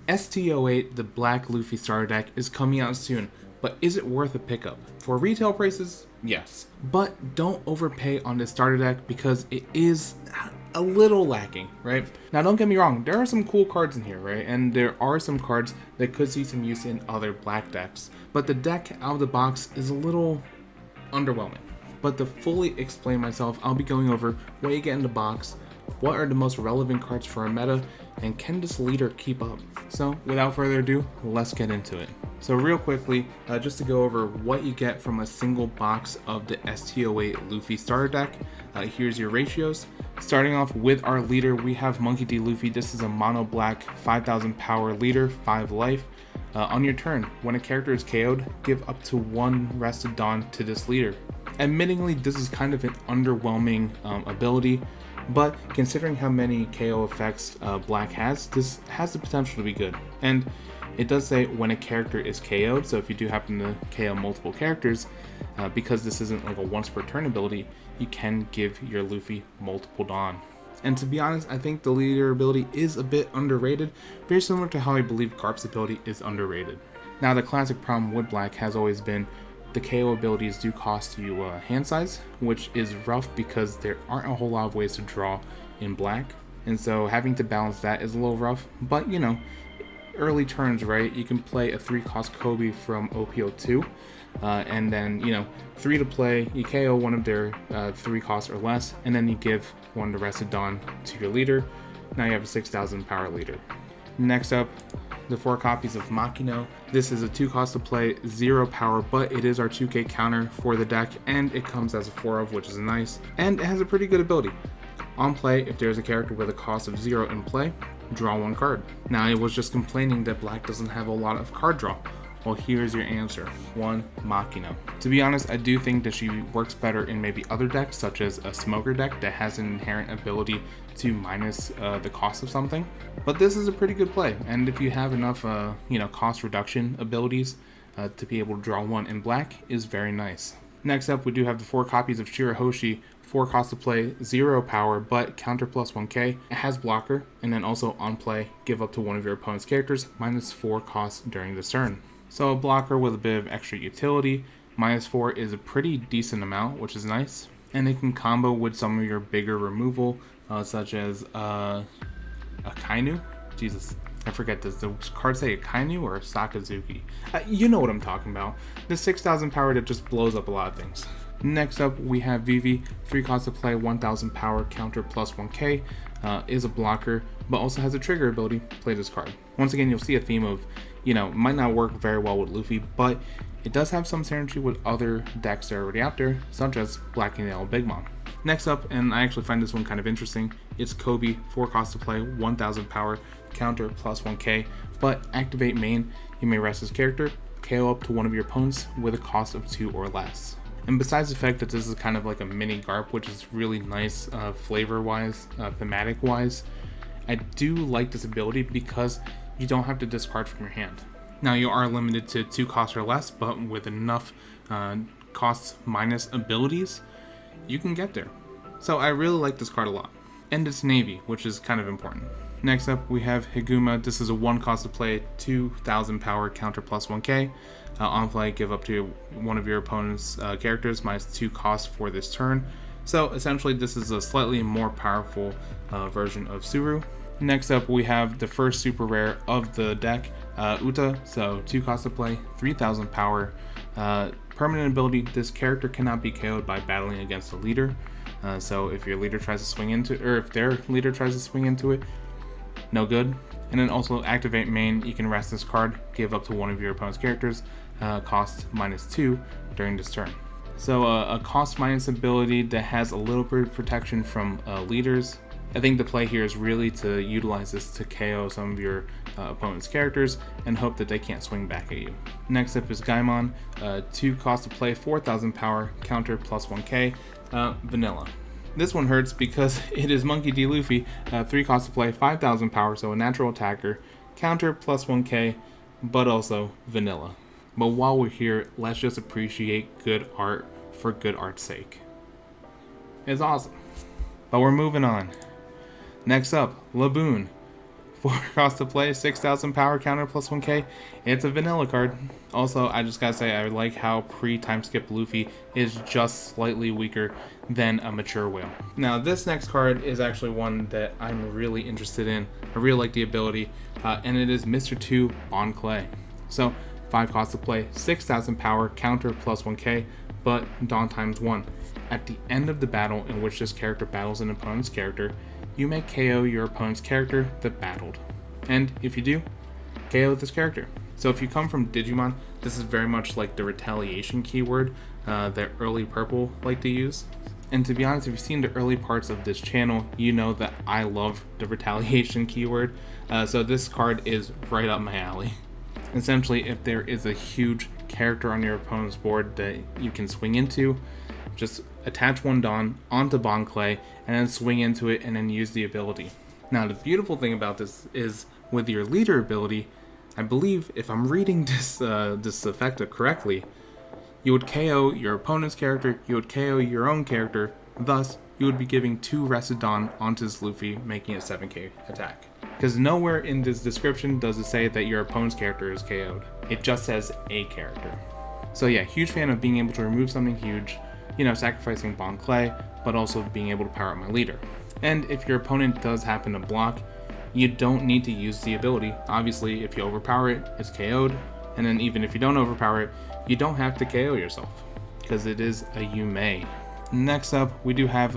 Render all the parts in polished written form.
STO8, the Black Luffy starter deck, is coming out soon, but is it worth a pickup? For retail prices, yes. But don't overpay on this starter deck because it is a little lacking, right? Now don't get me wrong, there are some cool cards in here, right? And there are some cards that could see some use in other black decks. But the deck out of the box is a little underwhelming. But to fully explain myself, I'll be going over what you get in the box, what are the most relevant cards for a meta, and can this leader keep up? So without further ado, let's get into it. So real quickly, just to go over what you get from a single box of the STO8 Luffy starter deck, here's your ratios. Starting off with our leader, we have Monkey D. Luffy. This is a mono black 5000 power leader, 5 life. On your turn, when a character is KO'd, give up to 1 Rested Dawn to this leader. Admittingly, this is kind of an underwhelming ability, but considering how many KO effects Black has, this has the potential to be good. And it does say when a character is KO'd, so if you do happen to KO multiple characters, because this isn't like a once per turn ability, you can give your Luffy multiple Dawn. And to be honest, I think the leader ability is a bit underrated, very similar to how I believe Garp's ability is underrated. Now the classic problem with Black has always been the KO abilities do cost you hand size, which is rough because there aren't a whole lot of ways to draw in Black, and so having to balance that is a little rough. But you know, early turns, right? You can play a 3-cost Kobe from OPO2, and then 3 to play, you KO one of their 3 costs or less, and then you give one to Rested Dawn to your leader. Now you have a 6000 power leader. Next up, the 4 copies of Makino. This is a 2 cost to play, 0 power, but it is our 2k counter for the deck, and it comes as a 4 of, which is nice, and it has a pretty good ability. On play, if there's a character with a cost of 0 in play, draw 1 card. Now I was just complaining that Black doesn't have a lot of card draw. Well, here's your answer. 1 Makino. To be honest, I do think that she works better in maybe other decks, such as a Smoker deck that has an inherent ability to minus the cost of something. But this is a pretty good play, and if you have enough cost reduction abilities to be able to draw 1 in Black is very nice. Next up, we do have the 4 copies of Shirahoshi, 4 cost to play, 0 power, but counter plus 1k. It has blocker, and then also on play, give up to one of your opponent's characters, minus 4 costs during the turn. So a blocker with a bit of extra utility, minus 4 is a pretty decent amount, which is nice. And it can combo with some of your bigger removal, such as a Kainu. Jesus, I forget, does the card say a Kainu or a Sakazuki? You know what I'm talking about. The 6000 power that just blows up a lot of things. Next up, we have Vivi, 3 cost to play, 1000 power, counter plus 1k, is a blocker, but also has a trigger ability, play this card. Once again, you'll see a theme of, might not work very well with Luffy, but it does have some synergy with other decks that are already out there, such as Black and Yellow Big Mom. Next up, and I actually find this one kind of interesting, it's Kobe, 4 cost to play, 1000 power, counter plus 1k, but activate main, you may rest this character, KO up to one of your opponents with a cost of 2 or less. And besides the fact that this is kind of like a mini Garp, which is really nice flavor-wise, thematic-wise, I do like this ability because you don't have to discard from your hand. Now you are limited to 2 costs or less, but with enough costs minus abilities, you can get there. So I really like this card a lot. And it's Navy, which is kind of important. Next up, we have Higuma. This is a 1 cost to play, 2000 power, counter plus 1k. On play, give up to one of your opponent's characters, minus 2 costs for this turn. So essentially, this is a slightly more powerful version of Suru. Next up, we have the first super rare of the deck, Uta. So 2 cost to play, 3000 power. Permanent ability, this character cannot be KO'd by battling against a leader. So if your leader tries to swing into, or if their leader tries to swing into it, no good. And then also activate main, you can rest this card, give up to one of your opponent's characters, cost minus 2 during this turn. So a cost minus ability that has a little bit of protection from leaders. I think the play here is really to utilize this to KO some of your opponent's characters and hope that they can't swing back at you. Next up is Gaimon, 2 cost to play, 4000 power, counter plus 1k, vanilla. This one hurts because it is Monkey D. Luffy, 3 cost to play, 5000 power, so a natural attacker, counter plus 1k, but also vanilla. But while we're here, let's just appreciate good art for good art's sake. It's awesome. But we're moving on. Next up, Laboon, 4 cost to play, 6,000 power, counter plus 1k. It's a vanilla card. Also, I just gotta say, I like how pre-time skip Luffy is just slightly weaker than a mature whale. Now, this next card is actually one that I'm really interested in. I really like the ability, and it is Mr. 2 Bon Clay. So, 5 cost to play, 6,000 power, counter plus 1k, but Dawn times 1. At the end of the battle in which this character battles an opponent's character, you may KO your opponent's character that battled. And if you do, KO this character. So if you come from Digimon, this is very much like the retaliation keyword that early purple like to use. And to be honest, if you've seen the early parts of this channel, you know that I love the retaliation keyword. So this card is right up my alley. Essentially, if there is a huge character on your opponent's board that you can swing into, just attach one Dawn onto Bon Clay and then swing into it and then use the ability. Now, the beautiful thing about this is with your leader ability, I believe if I'm reading this effect correctly, you would KO your opponent's character, you would KO your own character, thus you would be giving 2 rested Dawn onto this Luffy, making it 7k attack. Because nowhere in this description does it say that your opponent's character is KO'd. It just says a character. So yeah, huge fan of being able to remove something huge, you know, sacrificing Bon Clay, but also being able to power up my leader. And if your opponent does happen to block, you don't need to use the ability. Obviously, if you overpower it, it's KO'd. And then even if you don't overpower it, you don't have to KO yourself, because it is a you may. Next up, we do have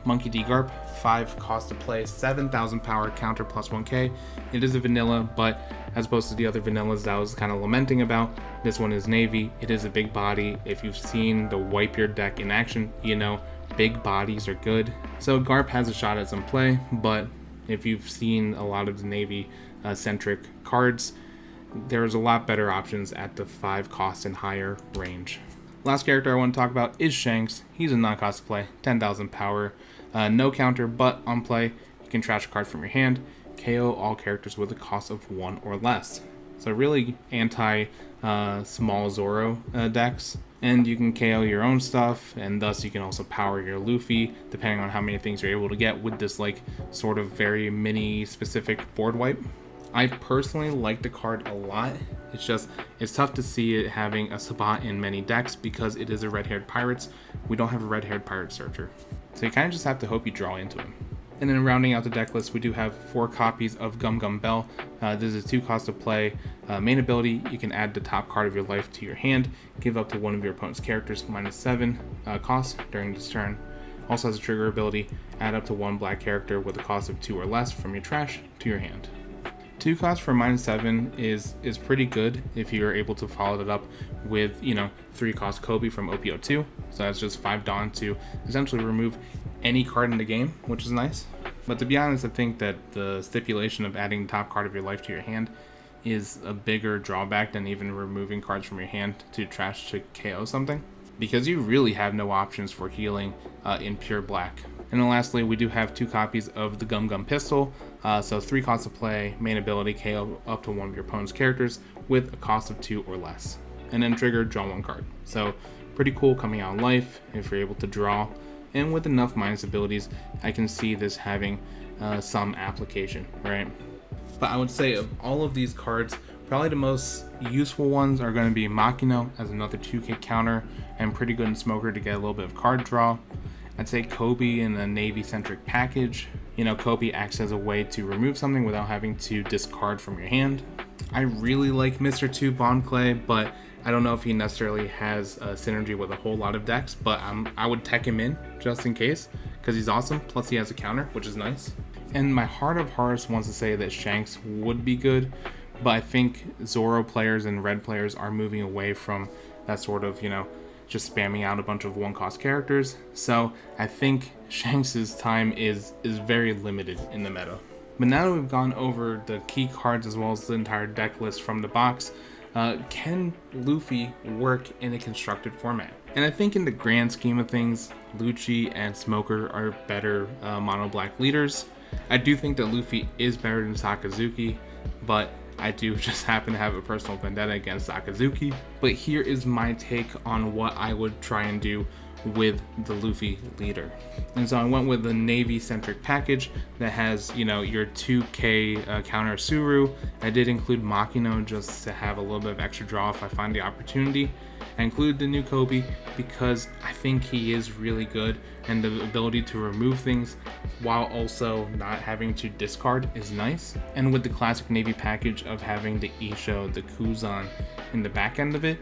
Monkey D. Garp, 5 cost to play, 7,000 power, counter plus 1k. It is a vanilla, but as opposed to the other vanillas that I was kind of lamenting about, this one is navy. It is a big body. If you've seen the Wipe Your deck in action, you know big bodies are good. So Garp has a shot at some play, but if you've seen a lot of the navy centric cards, there's a lot better options at the 5 cost and higher range. Last character I want to talk about is Shanks. He's a non-cost to play, 10,000 power, no counter, but on play, you can trash a card from your hand, KO all characters with a cost of 1 or less. So really anti small Zoro decks, and you can KO your own stuff, and thus you can also power your Luffy, depending on how many things you're able to get with this like sort of very mini specific board wipe. I personally like the card a lot. It's tough to see it having a spot in many decks because it is a red-haired pirates. We don't have a red-haired pirate searcher. So you kind of just have to hope you draw into him. And then rounding out the deck list, we do have 4 copies of Gum Gum Bell. This is 2 cost to play. Main ability, you can add the top card of your life to your hand, give up to one of your opponent's characters -7 cost during this turn. Also has a trigger ability, add up to 1 black character with a cost of 2 or less from your trash to your hand. 2 cost for -7 is pretty good if you're able to follow it up with, 3 cost Kobe from OPO2. So that's just 5 Dawn to essentially remove any card in the game, which is nice. But to be honest, I think that the stipulation of adding the top card of your life to your hand is a bigger drawback than even removing cards from your hand to trash to KO something, because you really have no options for healing in pure black. And then lastly, we do have 2 copies of the Gum Gum Pistol. So 3 costs to play, main ability, KO up to one of your opponent's characters with a cost of 2 or less. And then trigger, draw 1 card. So pretty cool coming out in life if you're able to draw. And with enough minus abilities, I can see this having some application, right? But I would say of all of these cards, probably the most useful ones are going to be Makino as another 2k counter and pretty good in Smoker to get a little bit of card draw. I'd say Kobe in a Navy-centric package. Kobe acts as a way to remove something without having to discard from your hand. I really like Mr. 2 Bon Clay, but I don't know if he necessarily has a synergy with a whole lot of decks, but I would tech him in just in case, because he's awesome, plus he has a counter, which is nice. And my heart of hearts wants to say that Shanks would be good, but I think Zoro players and Red players are moving away from that sort of, just spamming out a bunch of 1-cost characters. So I think Shanks' time is very limited in the meta. But now that we've gone over the key cards as well as the entire deck list from the box, can Luffy work in a constructed format? And I think in the grand scheme of things, Lucci and Smoker are better mono black leaders. I do think that Luffy is better than Sakazuki, but I do just happen to have a personal vendetta against Sakazuki. But here is my take on what I would try and do with the Luffy leader. And so I went with the Navy centric package that has, you know, your 2k counter Suru. I did include Makino just to have a little bit of extra draw if I find the opportunity. I included the new Kobe because I think he is really good, and the ability to remove things while also not having to discard is nice. And with the classic Navy package of having the Isho, the Kuzan in the back end of it,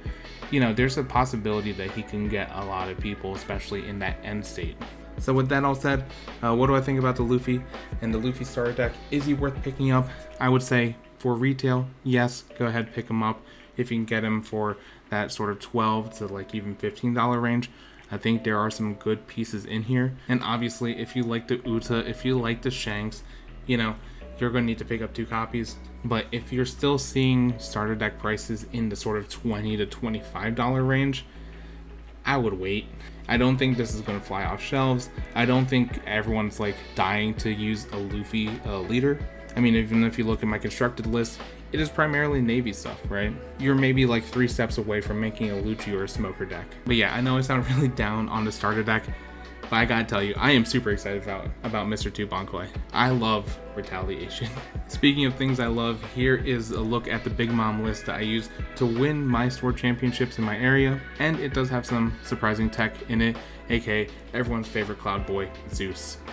you know, there's a possibility that he can get a lot of people, especially in that end state. So with that all said, what do I think about the Luffy and the Luffy starter deck? Is he worth picking up? I would say for retail, yes, go ahead, pick him up. If you can get him for that sort of $12 to like even $15 range, I think there are some good pieces in here. And obviously, if you like the Uta, if you like the Shanks, you know, you're going to need to pick up 2 copies. But if you're still seeing starter deck prices in the sort of $20 to $25 range, I would wait. I don't think this is going to fly off shelves. I don't think everyone's like dying to use a Luffy leader. I mean, even if you look at my constructed list, it is primarily Navy stuff, right? You're maybe like 3 steps away from making a Lucci or a Smoker deck. But yeah, I know I sound really down on the starter deck, but I gotta tell you, I am super excited about Mr. 2 Bankai. I love Retaliation. Speaking of things I love, here is a look at the Big Mom list that I use to win my store championships in my area, and it does have some surprising tech in it, aka everyone's favorite Cloud Boy, Zeus.